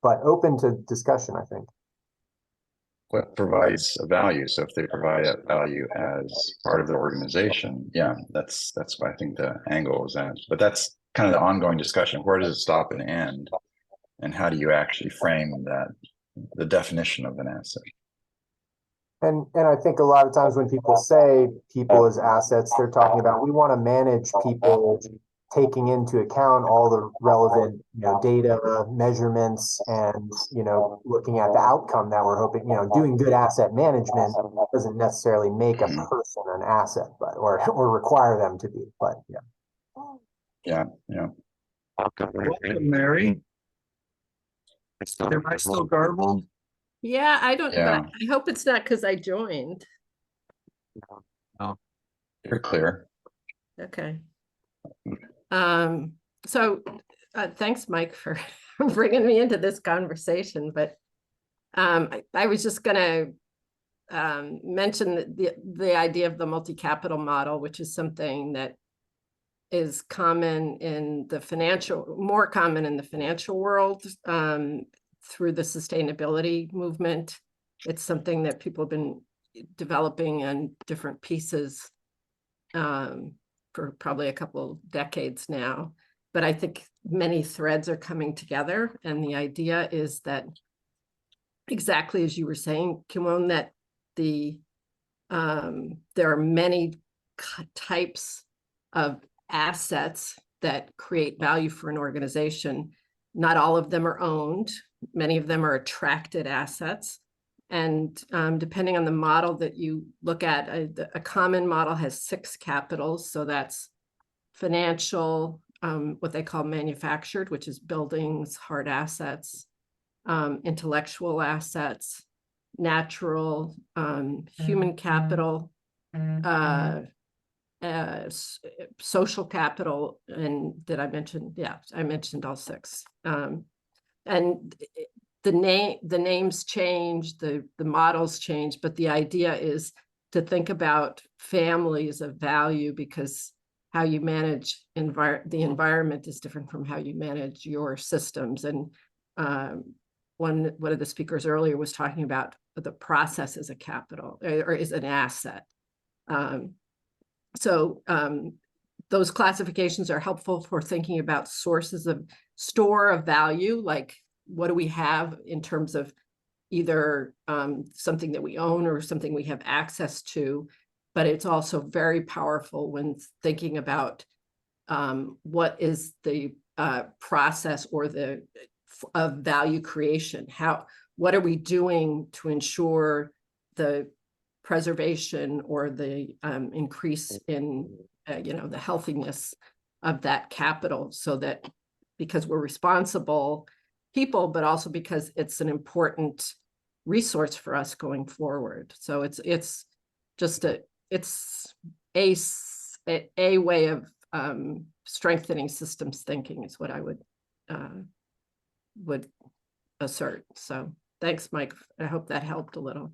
[SPEAKER 1] but open to discussion, I think.
[SPEAKER 4] What provides a value? So if they provide that value as part of the organization, yeah, that's what I think the angle is at. But that's kind of the ongoing discussion. Where does it stop and end? And how do you actually frame that, the definition of an asset?
[SPEAKER 1] And I think a lot of times when people say people as assets, they're talking about, we want to manage people taking into account all the relevant, you know, data, measurements, and, you know, looking at the outcome that we're hoping, you know, doing good asset management doesn't necessarily make a person an asset, but or require them to be, but yeah.
[SPEAKER 4] Yeah.
[SPEAKER 7] Welcome, Mary. Am I still garbled?
[SPEAKER 8] Yeah, I don't,
[SPEAKER 4] Yeah.
[SPEAKER 8] but I hope it's not because I joined.
[SPEAKER 7] No.
[SPEAKER 4] You're clear.
[SPEAKER 8] Okay. So thanks, Mike, for bringing me into this conversation, but I was just going to mention the idea of the multi-capital model, which is something that is common in the financial, more common in the financial world through the sustainability movement. It's something that people have been developing in different pieces for probably a couple decades now. But I think many threads are coming together. And the idea is that, exactly as you were saying, Kimon, that there are many types of assets that create value for an organization. Not all of them are owned. Many of them are attracted assets. And depending on the model that you look at, a common model has 6 capitals. So that's financial, what they call manufactured, which is buildings, hard assets, intellectual assets, natural, human capital, social capital, and did I mention? Yeah, I mentioned all six. And the names change, the models change, but the idea is to think about families of value, because how you manage the environment is different from how you manage your systems. And one of the speakers earlier was talking about the process as a capital or is an asset. So those classifications are helpful for thinking about sources of store of value, like what do we have in terms of either something that we own or something we have access to. But it's also very powerful when thinking about what is the process or of value creation. What are we doing to ensure the preservation or the increase in the healthiness of that capital, so that because we're responsible people, but also because it's an important resource for us going forward. So it's just a way of strengthening systems thinking is what I would assert. So thanks, Mike. I hope that helped a little.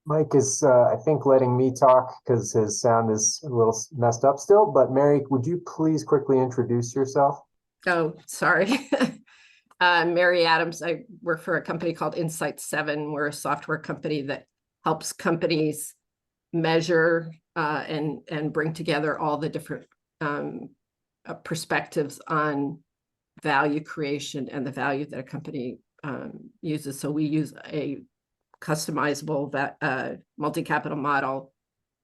[SPEAKER 1] Mike is, I think, letting me talk because his sound is a little messed up still. But Mary, would you please quickly introduce yourself?
[SPEAKER 8] Oh, sorry. Mary Adams. I work for a company called Insight7. We're a software company that helps companies measure and bring together all the different perspectives on value creation and the value that a company uses. So we use a customizable multi-capital model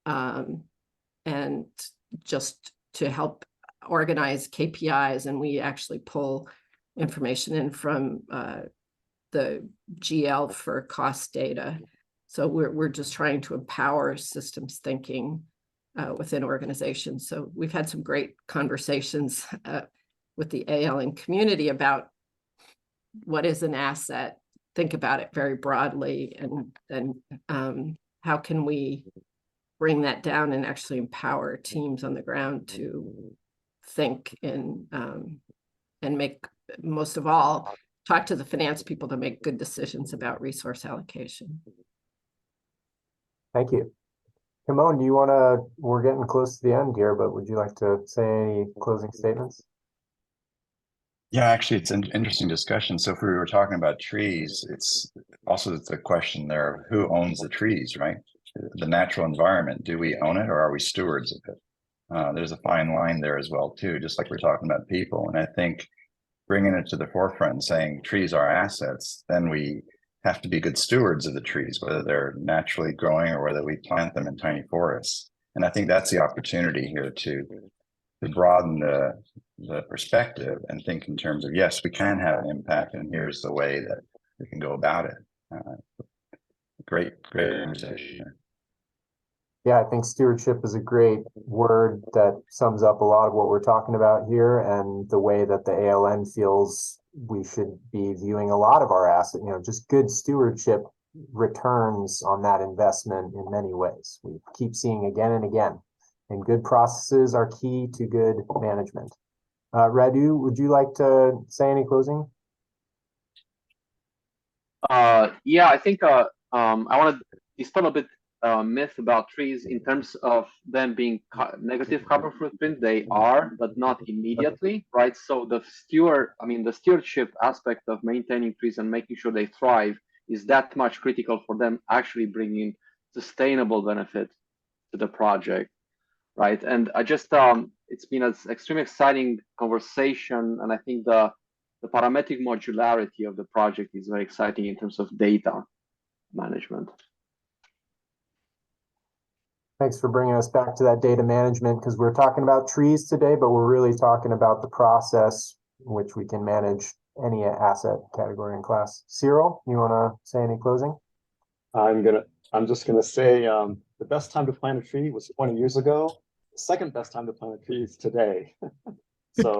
[SPEAKER 8] and just to help organize KPIs, and we actually pull information in from the GL for cost data. So we're just trying to empower systems thinking within organizations. So we've had some great conversations with the ALN community about what is an asset, think about it very broadly, and then how can we bring that down and actually empower teams on the ground to think and make, most of all, talk to the finance people to make good decisions about resource allocation.
[SPEAKER 1] Thank you. Kimon, do you want to, we're getting close to the end here, but would you like to say any closing statements?
[SPEAKER 4] Yeah, actually, it's an interesting discussion. So if we were talking about trees, it's also the question there of who owns the trees, right? The natural environment, do we own it or are we stewards of it? There's a fine line there as well, too, just like we're talking about people. And I think bringing it to the forefront and saying trees are assets, then we have to be good stewards of the trees, whether they're naturally growing or whether we plant them in tiny forests. And I think that's the opportunity here to broaden the perspective and think in terms of, yes, we can have an impact, and here's the way that we can go about it. Great conversation.
[SPEAKER 1] Yeah, I think stewardship is a great word that sums up a lot of what we're talking about here, and the way that the ALN feels we should be viewing a lot of our assets. Just good stewardship returns on that investment in many ways. We keep seeing again and again. And good processes are key to good management. Radu, would you like to say any closing?
[SPEAKER 5] Yeah, I think I want to dispel a bit myth about trees in terms of them being negative carbon footprint. They are, but not immediately, right? So the stewardship aspect of maintaining trees and making sure they thrive is that much critical for them actually bringing sustainable benefit to the project. Right. And I just, it's been an extremely exciting conversation. And I think the parametric modularity of the project is very exciting in terms of data management.
[SPEAKER 1] Thanks for bringing us back to that data management, because we're talking about trees today, but we're really talking about the process in which we can manage any asset category and class. Cyril, you want to say any closing?
[SPEAKER 6] I'm just gonna say the best time to plant a tree was 20 years ago. The second best time to plant a tree is today. So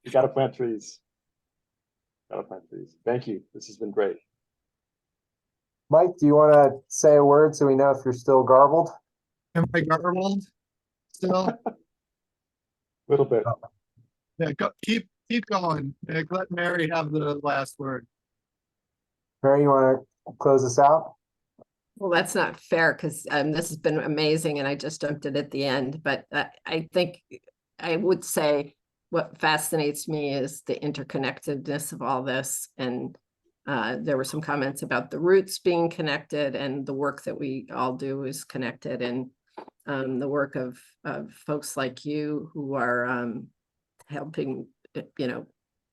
[SPEAKER 6] you got to plant trees. Got to plant trees. Thank you. This has been great.
[SPEAKER 1] Mike, do you want to say a word so we know if you're still garbled?
[SPEAKER 7] Am I garbled still?
[SPEAKER 6] Little bit.
[SPEAKER 7] Yeah, keep going. Let Mary have the last word.
[SPEAKER 1] Mary, you want to close us out?
[SPEAKER 8] Well, that's not fair because this has been amazing and I just jumped in at the end. But I think I would say what fascinates me is the interconnectedness of all this. And there were some comments about the roots being connected and the work that we all do is connected. And the work of folks like you who are helping,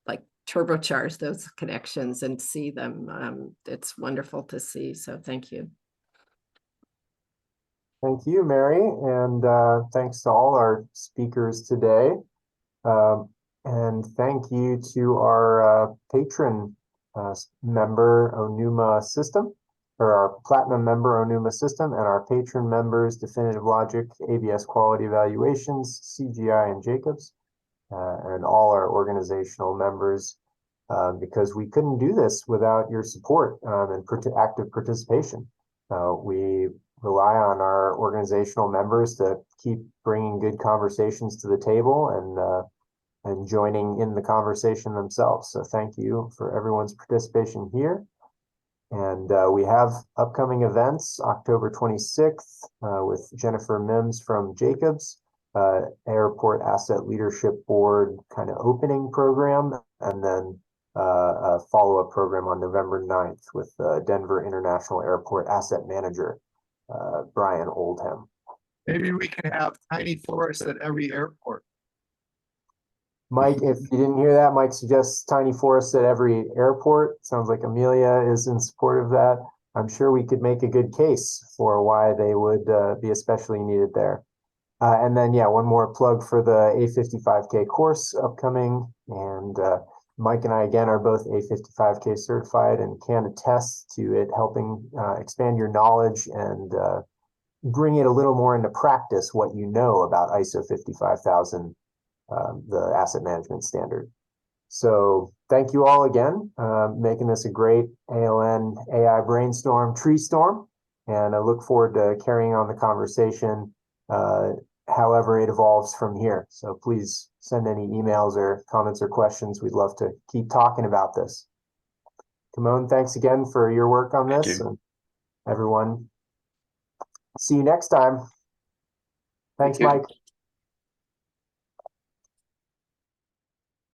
[SPEAKER 8] like turbocharge those connections and see them. It's wonderful to see. So thank you.
[SPEAKER 1] Thank you, Mary, and thanks to all our speakers today. And thank you to our patron member Onuma system, or our platinum member Onuma system, and our patron members Definitive Logic, ABS Quality Evaluations, CGI, and Jacobs, and all our organizational members, because we couldn't do this without your support and active participation. We rely on our organizational members to keep bringing good conversations to the table and joining in the conversation themselves. So thank you for everyone's participation here. And we have upcoming events, October 26th with Jennifer Mims from Jacobs, Airport Asset Leadership Board kind of opening program, and then a follow-up program on November 9th with Denver International Airport Asset Manager, Brian Oldham.
[SPEAKER 7] Maybe we can have tiny forests at every airport.
[SPEAKER 1] Mike, if you didn't hear that, Mike suggests tiny forests at every airport. Sounds like Amelia is in support of that. I'm sure we could make a good case for why they would be especially needed there. And then, yeah, one more plug for the A55K course upcoming. And Mike and I, again, are both A55K certified and can attest to it helping expand your knowledge and bring it a little more into practice what you know about ISO 55000, the asset management standard. So thank you all again, making this a great ALN AI brainstorm Treestorm. And I look forward to carrying on the conversation however it evolves from here. So please send any emails or comments or questions. We'd love to keep talking about this. Kimon, thanks again for your work on this. And everyone, see you next time. Thanks, Mike.